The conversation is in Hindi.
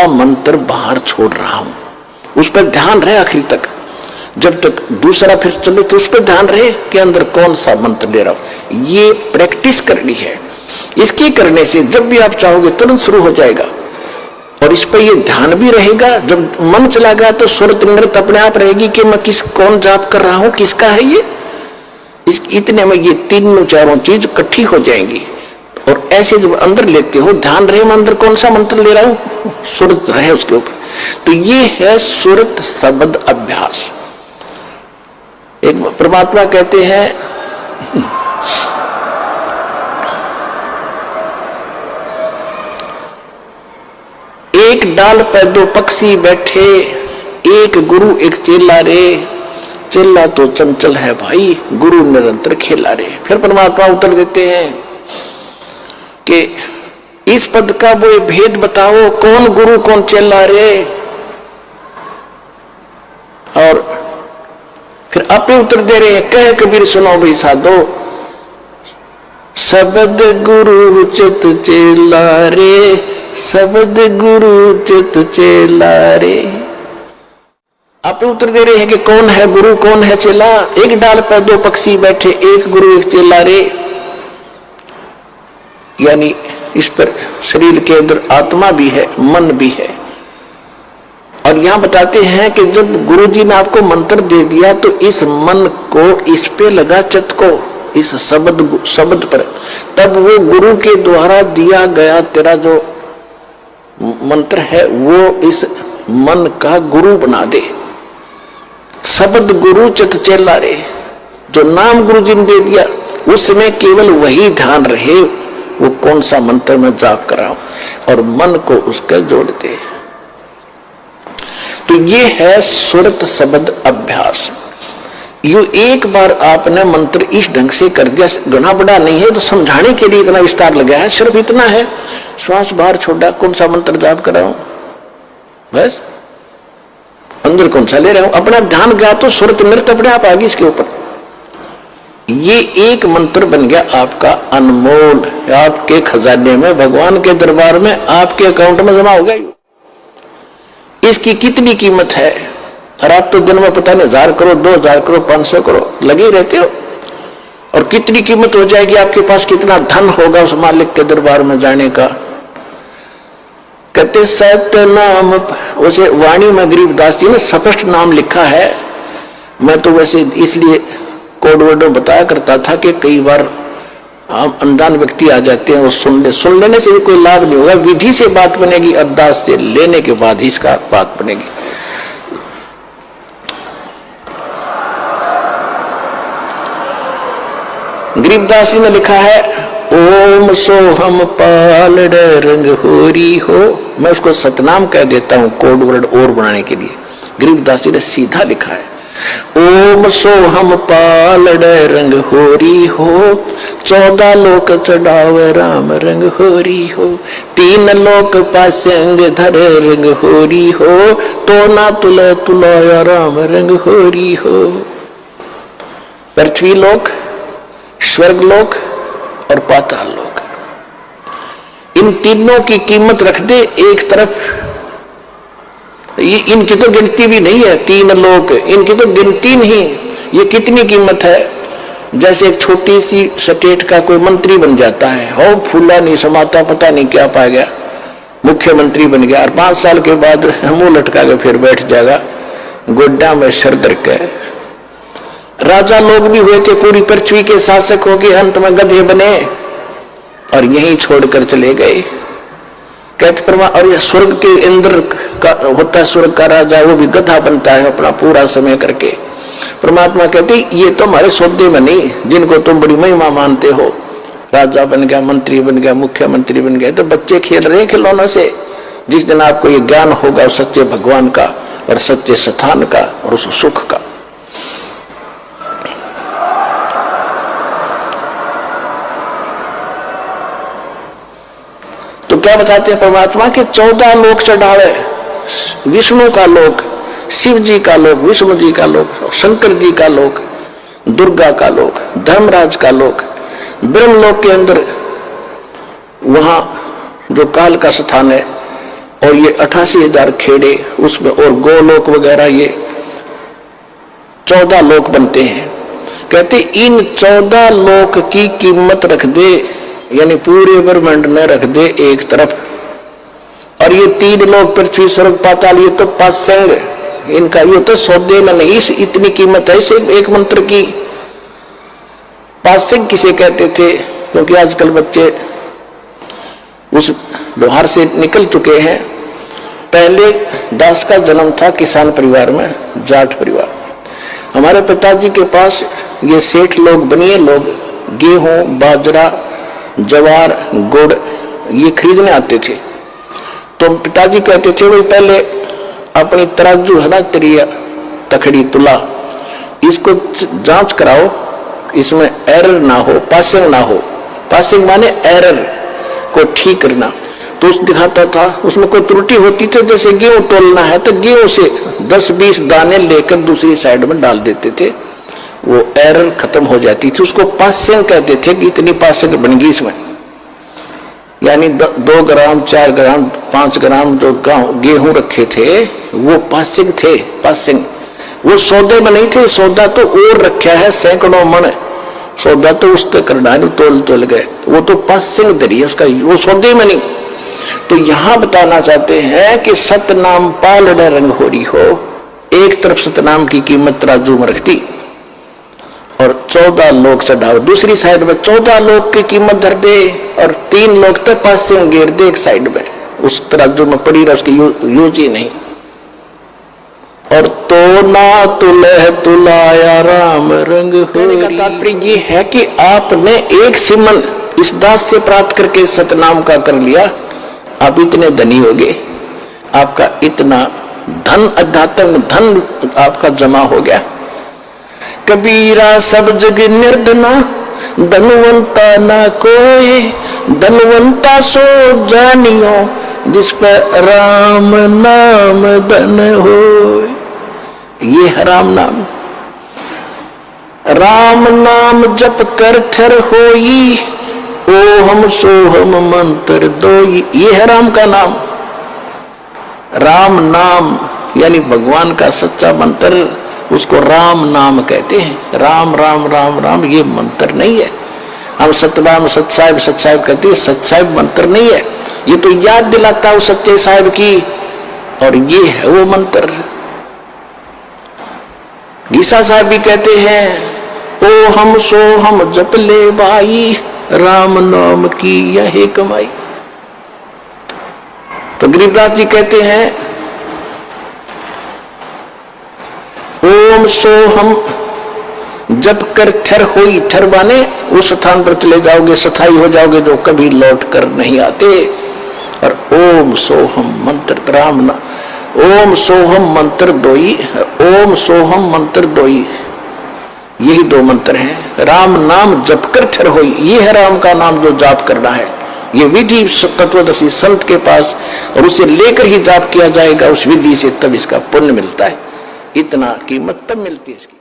सा मंत्र बाहर छोड़ रहा हूं, उस पर ध्यान रहे आखिरी तक। जब तक दूसरा फिर चले तो उस पर ध्यान रहे कि अंदर कौन सा मंत्र ले रहा हूं। ये प्रैक्टिस करनी है। इसके करने से जब भी आप चाहोगे तुरंत शुरू हो जाएगा, और इस पर ये ध्यान भी रहेगा। जब मन चला गया तो सूरत नृत्य अपने आप रहेगी कि मैं कौन जाप कर रहा हूं, किसका है ये। इतने में ये तीनों चारों चीज इकट्ठी हो जाएंगी। और ऐसे जब अंदर लेते हो, ध्यान रहे मैं अंदर कौन सा मंत्र ले रहा हूं, सूरत रहे उसके ऊपर। तो ये है सूरत शब्द अभ्यास। एक परमात्मा कहते हैं एक डाल पर दो पक्षी बैठे, एक गुरु एक चेला रे, चेला तो चंचल है भाई, गुरु निरंतर खेला रे। फिर परमात्मा उत्तर देते हैं कि इस पद का वो भेद बताओ, कौन गुरु कौन चेला रे। और फिर आपे उत्तर दे रहे हैं, कह कबीर सुनो भाई साधो, शब्द गुरु चित चेला रे, शब्द गुरु चित चेला रे। आप उत्तर दे रहे हैं कि कौन है गुरु कौन है चेला। एक डाल पर दो पक्षी बैठे, एक गुरु एक चेला रे। यानी इस पर शरीर के अंदर आत्मा भी है, मन भी है। और यहां बताते हैं कि जब गुरु जी ने आपको मंत्र दे दिया तो इस मन को इस पे लगा, चित्त को इस शब्द पर, तब वो गुरु के द्वारा दिया गया तेरा जो मंत्र है वो इस मन का गुरु बना दे। शब्द गुरु चित चेला रे, जो नाम गुरु जी ने दे दिया उसमें केवल वही ध्यान रहे, वो कौन सा मंत्र में जाप कर रहा हूं, और मन को उसका जोड़ दे। तो ये है सूरत शब्द अभ्यास। यू एक बार आपने मंत्र इस ढंग से कर दिया, घना बड़ा नहीं है तो समझाने के लिए इतना विस्तार लगा है, सिर्फ इतना है, श्वास बाहर छोड़ा, कौन सा मंत्र जाप कर रहा हूं, बस अंदर कौन सा ले रहा हूं, अपना ध्यान गया तो सूरत नृत्य अपने आप आ गई इसके ऊपर। ये एक मंत्र बन गया आपका अनमोल, आपके खजाने में, भगवान के दरबार में, आपके अकाउंट में जमा हो गया। इसकी कितनी कीमत है, और आप तो दिन में पता नहीं 1000 करो 2000 करो 500 करो लगे रहते हो, और कितनी कीमत हो जाएगी आपके पास, कितना धन होगा उस मालिक के दरबार में जाने का। कहते सत्य नाम, उसे वाणी में गरीबदास जी ने स्पष्ट नाम लिखा है। मैं तो वैसे इसलिए कोड वर्डों बताया करता था कि कई बार हम अनजान व्यक्ति आ जाते हैं, वो सुन लेने से भी कोई लाभ नहीं होगा, विधि से बात बनेगी, अरदास से लेने के बाद ही इसका बात बनेगी। गरीबदास जी ने लिखा है, ओम सोहम पालड़ रंग होरी हो। मैं उसको सतनाम कह देता हूं कोड वर्ड और बनाने के लिए। गरीबदास जी ने सीधा लिखा है, ओम सोहम पालड़ रंग होरी हो, 14 लोक चढ़ावे राम रंग होरी हो, 3 लोक पासंग धर रंग होरी हो, तो ना तुले तुलाया राम रंग होरी हो। पृथ्वी लोक, स्वर्ग लोक और पाताल लोक, इन तीनों की कीमत रख दे एक तरफ। ये इनकी तो गिनती भी नहीं है, 3 लोक, इनकी तो गिनती नहीं। ये कितनी कीमत है, जैसे एक छोटी सी स्टेट का कोई मंत्री बन जाता है, हो फूला नहीं समाता, पता नहीं क्या पा गया, मुख्यमंत्री बन गया, और 5 साल के बाद मुंह लटका के फिर बैठ जाएगा गोड्डा में सर दर के। राजा लोग भी हुए थे, पूरी पृथ्वी के शासक हो गए, अंत में गधे बने और यहीं छोड़कर चले गए। कहते परमा, और यह स्वर्ग के इंद्र का होता है, स्वर्ग का राजा, वो भी गधा बनता है अपना पूरा समय करके। परमात्मा कहते ये तो हमारे सौदे में नहीं, जिनको तुम बड़ी महिमा मानते हो, राजा बन गया, मंत्री बन गया, मुख्यमंत्री बन गया, तो बच्चे खेल रहे खिलौनों से। जिस दिन आपको ये ज्ञान होगा सच्चे भगवान का और सच्चे स्थान का और उस सुख का। तो क्या बताते हैं परमात्मा के 14 लोक चढ़ावे, विष्णु का लोक, शिव जी का लोक, विष्णु जी का लोक, शंकर जी का लोक, दुर्गा का लोक, धर्मराज का लोक, ब्रह्म लोक के अंदर वहां जो काल का स्थान है, और ये 88,000 खेड़े, उसमें और गोलोक वगैरह, ये 14 लोक बनते हैं। कहते इन 14 लोक की कीमत रख दे, यानी पूरे ब्रह्मांड में रख दे एक तरफ, और ये 3 लोक पृथ्वी स्वर्ग पाताल, ये तो पासंग, इनका ये तो सौदे में नहीं, इतनी कीमत है सिर्फ एक मंत्र की। पासंग किसे कहते थे? क्योंकि आजकल बच्चे उस व्यवहार से निकल चुके हैं। पहले दास का जन्म था किसान परिवार में, जाट परिवार। हमारे पिताजी के पास ये सेठ लोग, बनिए लोग, गेहूं, बाजरा, ज्वार, गुड़ ये खरीदने आते थे। तो पिताजी कहते थे भाई पहले अपनी तराजू है ना, तेरी तखड़ी तुला, इसको जांच कराओ, इसमें एरर ना हो, पासिंग ना हो। पासिंग माने एरर को ठीक करना। तो उस दिखाता था, उसमें कोई त्रुटि होती थी, जैसे गेहूं तोलना है तो गेहूं से 10-20 दाने लेकर दूसरी साइड में डाल देते थे, वो एरर खत्म हो जाती थी। उसको पासिंग कहते थे कि इतनी पासिंग बन गई इसमें, यानी 2 ग्राम 4 ग्राम 5 ग्राम जो गेहूं रखे थे वो पासिंग थे। पासिंग वो सौदे में नहीं थे, सौदा तो और रखा है, सैकड़ों मन सौदा तो उस तक करना, तोल गए, वो तो पासिंग दरी है उसका, वो सौदे में नहीं। तो यहां बताना चाहते हैं कि सतनाम पालड़े रंग हो रही हो, एक तरफ सतनाम की कीमत तराजू में रखती और 14 लोग चढ़ाओ, दूसरी साइड में 14 लोग की कीमत धर दे और 3 लोग तक पासिंग गिर दे एक साइड में, उस तराजू में पड़ी रहा, उसकी यूज ही नहीं। और तो ना तुलह तुलाया राम रंग हो। कहने का तात्पर्य ये है कि आपने एक सिमन इस दास से प्राप्त करके सतनाम का कर लिया, आप इतने धनी हो गए, आपका इतना धन, अध्यात्म धन आपका जमा हो गया। कबीरा सब जग निर्धना, धनवंता ना कोई, धनवंता सो जानियो, जिस पर राम नाम धन हो। ये है राम नाम। राम नाम जप कर थर होई, ओहम सोहम मंत्र दोई। ये है राम का नाम। राम नाम यानी भगवान का सच्चा मंत्र, उसको राम नाम कहते हैं। राम राम राम राम ये मंत्र नहीं है। हम सतनाम सतसाहिब सतसाहिब कहते हैं, सतसाहिब मंत्र नहीं है, ये तो याद दिलाता है सच्चे साहिब की, और ये है वो मंत्र। गीसा साहब भी कहते हैं, ओ हम सो हम जप ले भाई, राम नाम की यही कमाई। तो गरीबदास जी कहते हैं, ओम सो हम जप कर ठर होई, ठर माने उस स्थान पर चले जाओगे, स्थायी हो जाओगे जो कभी लौट कर नहीं आते। और ओम सोहम मंत्र राम ना, ओम सोहम मंत्र दोई, ओम सोहम मंत्र दोई, यही 2 मंत्र हैं। राम नाम जप कर ठर होई, ये है राम का नाम जो जाप करना है। ये विधि तत्वदर्शी संत के पास, और उसे लेकर ही जाप किया जाएगा उस विधि से, तब इसका पुण्य मिलता है। इतना कीमत तब मिलती है इसकी।